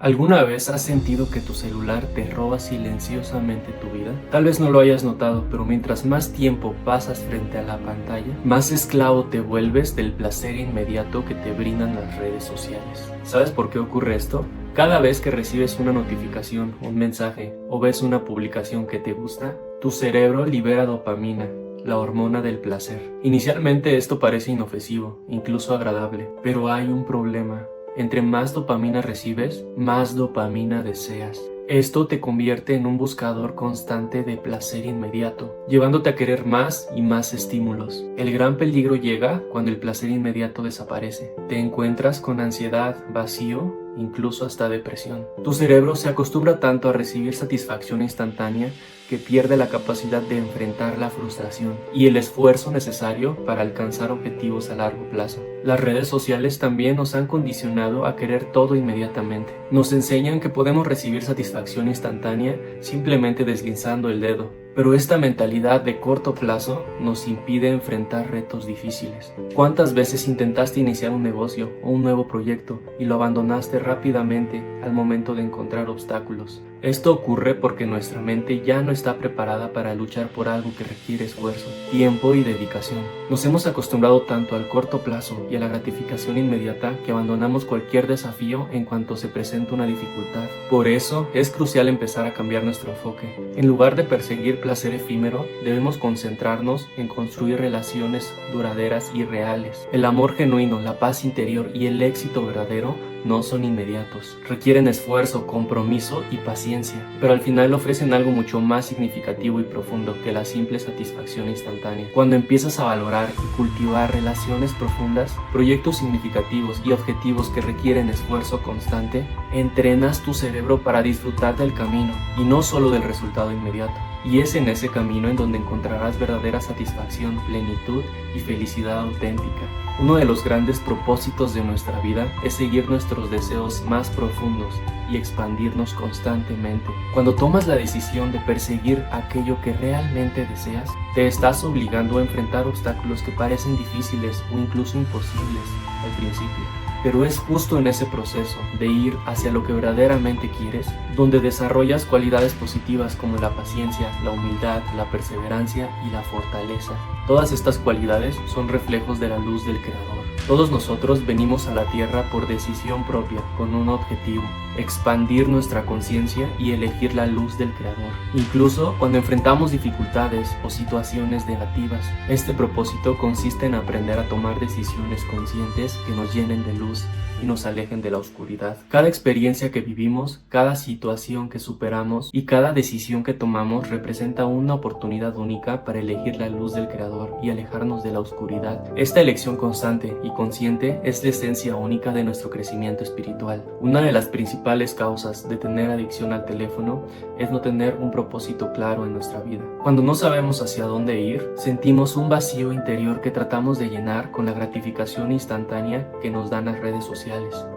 ¿Alguna vez has sentido que tu celular te roba silenciosamente tu vida? Tal vez no lo hayas notado, pero mientras más tiempo pasas frente a la pantalla, más esclavo te vuelves del placer inmediato que te brindan las redes sociales. ¿Sabes por qué ocurre esto? Cada vez que recibes una notificación, un mensaje o ves una publicación que te gusta, tu cerebro libera dopamina, la hormona del placer. Inicialmente esto parece inofensivo, incluso agradable, pero hay un problema. Entre más dopamina recibes, más dopamina deseas. Esto te convierte en un buscador constante de placer inmediato, llevándote a querer más y más estímulos. El gran peligro llega cuando el placer inmediato desaparece. Te encuentras con ansiedad, vacío, incluso hasta depresión. Tu cerebro se acostumbra tanto a recibir satisfacción instantánea que pierde la capacidad de enfrentar la frustración y el esfuerzo necesario para alcanzar objetivos a largo plazo. Las redes sociales también nos han condicionado a querer todo inmediatamente. Nos enseñan que podemos recibir satisfacción instantánea simplemente deslizando el dedo. Pero esta mentalidad de corto plazo nos impide enfrentar retos difíciles. ¿Cuántas veces intentaste iniciar un negocio o un nuevo proyecto y lo abandonaste rápidamente al momento de encontrar obstáculos? Esto ocurre porque nuestra mente ya no está preparada para luchar por algo que requiere esfuerzo, tiempo y dedicación. Nos hemos acostumbrado tanto al corto plazo y a la gratificación inmediata que abandonamos cualquier desafío en cuanto se presenta una dificultad. Por eso es crucial empezar a cambiar nuestro enfoque. En lugar de perseguir placer efímero, debemos concentrarnos en construir relaciones duraderas y reales. El amor genuino, la paz interior y el éxito verdadero no son inmediatos. Requieren esfuerzo, compromiso y paciencia, pero al final ofrecen algo mucho más significativo y profundo que la simple satisfacción instantánea. Cuando empiezas a valorar y cultivar relaciones profundas, proyectos significativos y objetivos que requieren esfuerzo constante, entrenas tu cerebro para disfrutar del camino y no solo del resultado inmediato. Y es en ese camino en donde encontrarás verdadera satisfacción, plenitud y felicidad auténtica. Uno de los grandes propósitos de nuestra vida es seguir nuestros deseos más profundos y expandirnos constantemente. Cuando tomas la decisión de perseguir aquello que realmente deseas, te estás obligando a enfrentar obstáculos que parecen difíciles o incluso imposibles al principio. Pero es justo en ese proceso de ir hacia lo que verdaderamente quieres, donde desarrollas cualidades positivas como la paciencia, la humildad, la perseverancia y la fortaleza. Todas estas cualidades son reflejos de la luz del Creador. Todos nosotros venimos a la Tierra por decisión propia, con un objetivo: expandir nuestra conciencia y elegir la luz del Creador. Incluso cuando enfrentamos dificultades o situaciones negativas, este propósito consiste en aprender a tomar decisiones conscientes que nos llenen de luz y nos alejen de la oscuridad. Cada experiencia que vivimos, cada situación que superamos y cada decisión que tomamos representa una oportunidad única para elegir la luz del Creador y alejarnos de la oscuridad. Esta elección constante y consciente es la esencia única de nuestro crecimiento espiritual. Una de las principales causas de tener adicción al teléfono es no tener un propósito claro en nuestra vida. Cuando no sabemos hacia dónde ir, sentimos un vacío interior que tratamos de llenar con la gratificación instantánea que nos dan las redes sociales.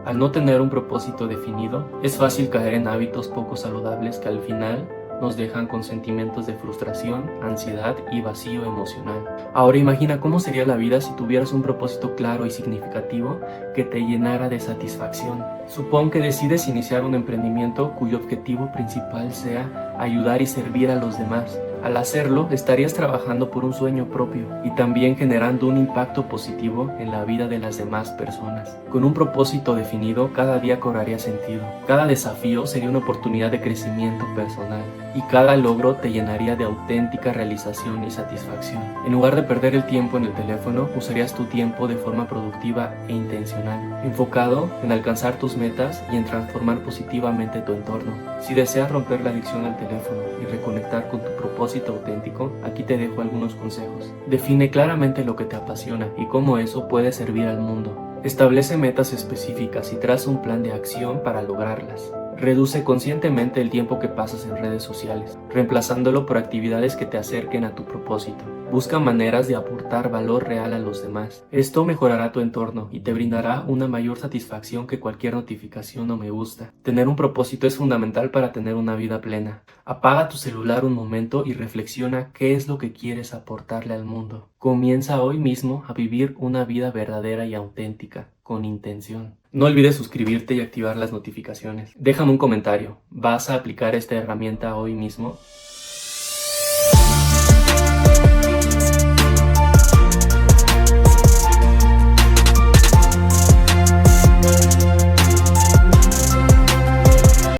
Al no tener un propósito definido, es fácil caer en hábitos poco saludables que al final nos dejan con sentimientos de frustración, ansiedad y vacío emocional. Ahora imagina cómo sería la vida si tuvieras un propósito claro y significativo que te llenara de satisfacción. Supón que decides iniciar un emprendimiento cuyo objetivo principal sea ayudar y servir a los demás. Al hacerlo, estarías trabajando por un sueño propio y también generando un impacto positivo en la vida de las demás personas. Con un propósito definido, cada día cobraría sentido. Cada desafío sería una oportunidad de crecimiento personal y cada logro te llenaría de auténtica realización y satisfacción. En lugar de perder el tiempo en el teléfono, usarías tu tiempo de forma productiva e intencional, enfocado en alcanzar tus metas y en transformar positivamente tu entorno. Si deseas romper la adicción al teléfono y reconectar con tu propósito auténtico, aquí te dejo algunos consejos. Define claramente lo que te apasiona y cómo eso puede servir al mundo. Establece metas específicas y traza un plan de acción para lograrlas. Reduce conscientemente el tiempo que pasas en redes sociales, reemplazándolo por actividades que te acerquen a tu propósito. Busca maneras de aportar valor real a los demás. Esto mejorará tu entorno y te brindará una mayor satisfacción que cualquier notificación o me gusta. Tener un propósito es fundamental para tener una vida plena. Apaga tu celular un momento y reflexiona qué es lo que quieres aportarle al mundo. Comienza hoy mismo a vivir una vida verdadera y auténtica, con intención. No olvides suscribirte y activar las notificaciones. Déjame un comentario. ¿Vas a aplicar esta herramienta hoy mismo?